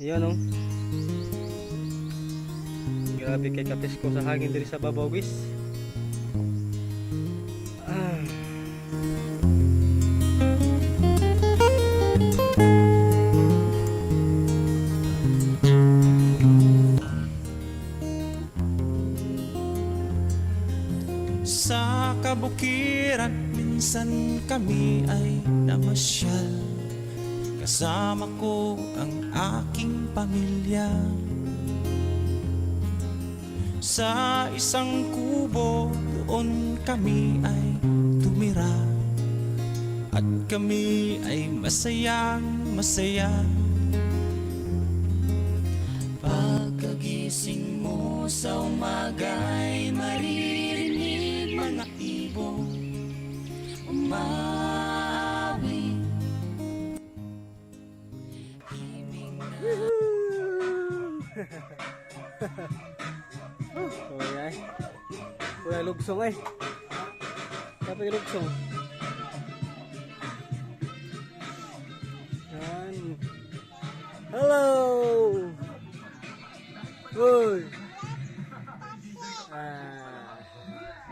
Yan oh. Grabe kay kapisko sa hangin diri sa babaw guys. Ah. Sa kabukiran, minsan kami ay namasyal. Kasama ko ang aking pamilya. Sa isang kubo, doon kami ay tumira. At kami ay masayang masaya. Pagkagising mo sa umaga'y maririnig mga ibon umawi. Oh, ay. Kuya lugsong ay. Kapag lugsong. Yan. Hello. Hoy.